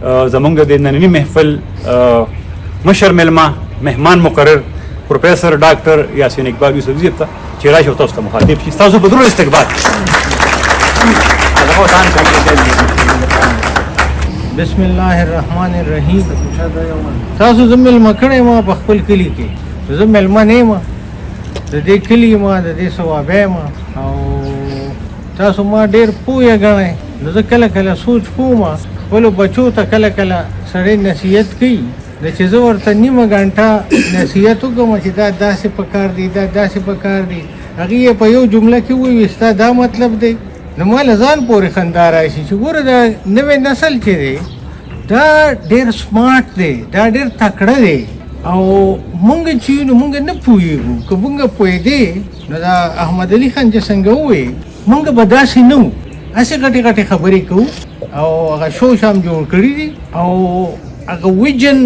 زمونږ د نننی محفل مشر ملما مهمان مقرر پروفیسر ډاکټر یاسین اقبال یوسف صاحب ته چې راشي تاسو ته مخاطب شي تاسو په درو استقبال بسم الله الرحمن الرحیم تاسو زمل مکړې ما په خپل کلی کې زمل منې ما د دې کلی ما د دې ثوابه ما او تاسو ما ډېر پوهه غنئ نو زه کله کله سوچ کوم خپلو بچو ته کله کله سړی نصیحت کوي د چې زه ورته نیمه ګنټه نصیحت وکړم چې دا داسې پکار دی دا داسې پکار دی هغې یې په یو جمله کې ووایي ستا دا مطلب دی نو ما له ځان پورې خندا راشي چې ګوره دا نوی نسل چې دی دا ډېر سمارټ دی دا ډېر تکړه دی او مونږ چې نو مونږ نه پوهېږو که مونږ پوهېدې نو دا احمد علي خان چې څنګه ووایي مونږ به داسې نه وو هسې غټې غټې خبرې کوو او هغه شو شام جوړ کړي دي او هغه ویژن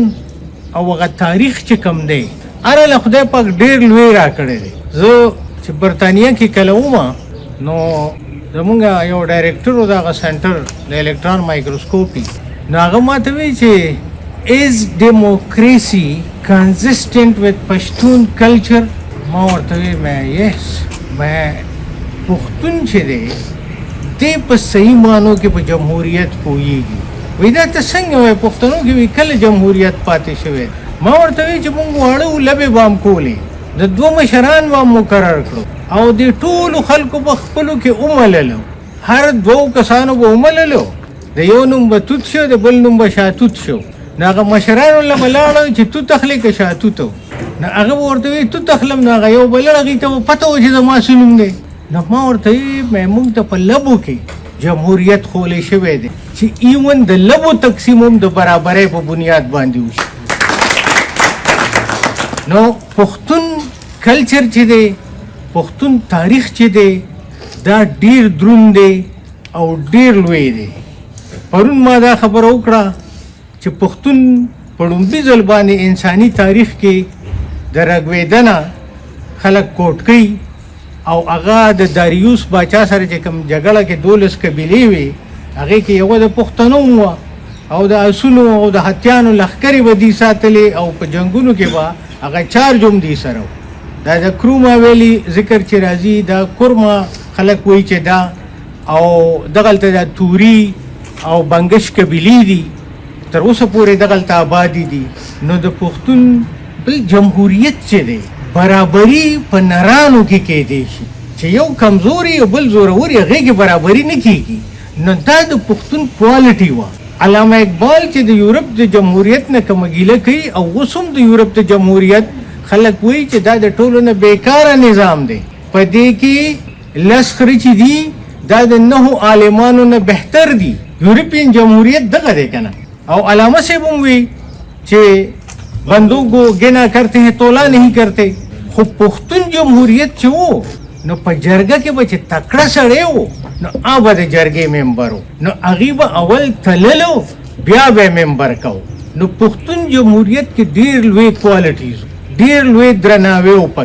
او هغه تاریخ چې کم دی هره له خدای پاک ډېر لوی را کړی دی زه چې برطانیه کې کله وم نو زمونږ یو ډایرکټر و د هغه سنټر د الکترون مایکروسکوپي نو هغه ماته وایي چې از ډیموکریسي کنسسټنټ وذ پښتون کلچر ما ورته وایي یس پښتون چې دی دی په صحیح معنو کې په جمهوریت پوهېږي وایي دا ته څنګه وایي پښتنو کې وایي کله جمهوریت پاتې شوی ما ورته وایي چې مونږ واړه لبې به هم کولې د دوه مشران به هم مقرر کړو او د ټولو خلکو په خپلو کې ومللو هر دوو کسانو به ومللو د یو نوم به توت شو د بل نوم به شاتوت شو نو هغه مشرانو له به لاړو چې توت اخلي که شاتوت نو هغه به ورته وایي توت اخلم نو هغه یو به لړ هغې ته به پته و چې زما څه نوم دی نو ما ورته وایي موږ ته په لبو کې جمهوریت خولی شوی دی چې ایون د لبو تقسیم هم د برابرۍ په بنیاد باندې وشي نو پښتون کلچر چې دی پښتون تاریخ چې دی دا ډیر دروند دی او ډیر لوی دی پرون ما دا خبره وکړه چې پښتون په لومړي ځل باندې انساني تاریخ کې د رګویدنه خلک کوټ کوي او هغه د داریوس باچا سره چې کوم جګړه کې 12 قبیلې وي هغې کې یوه د پښتنو وه او د اسونو او د هتیانو لښکرې به دي ساتلې او په جنګونو کې به هغه چارج هم دي سره و دا د کروما ویلي ذکر چې راځي دا کورما خلک وایي چې دا او دغلته د توري او بنګش قبیلې دي تر اوسه پورې دغلته آبادي دي نو د پښتون بل جمهوریت چې دی برابري په نرانو کې کېدی شي چې یو کمزوري او بل زوروري هغې کې برابري نه کېږي نو دا د پښتون کوالټي وه علامه اقبال چې د یورپ د جمهوریت نه کومه ګیله کوي او اوس هم د یورپ د جمهوریت خلک وایي چې دا د ټولو نه بیکاره نظام دی په دې کې لس خره چې دي دا د 9 عالمانو نه بهتر دي یورپین جمهوریت دغه دی که نه او علامه صاحب هم وایي چې بندوق کو گنا کرتے ہیں تولا نہیں کرتے خو پښتون جمهوریت چې وو نو په جرګه کې به چې تکړه سړی وو نو هغه به د جرګې ممبر و نو هغې به اول تللو بیا به ممبر کو نو پښتون جمهوریت کې ډېر لوی کوالټیز ډېر لوی درناوی و په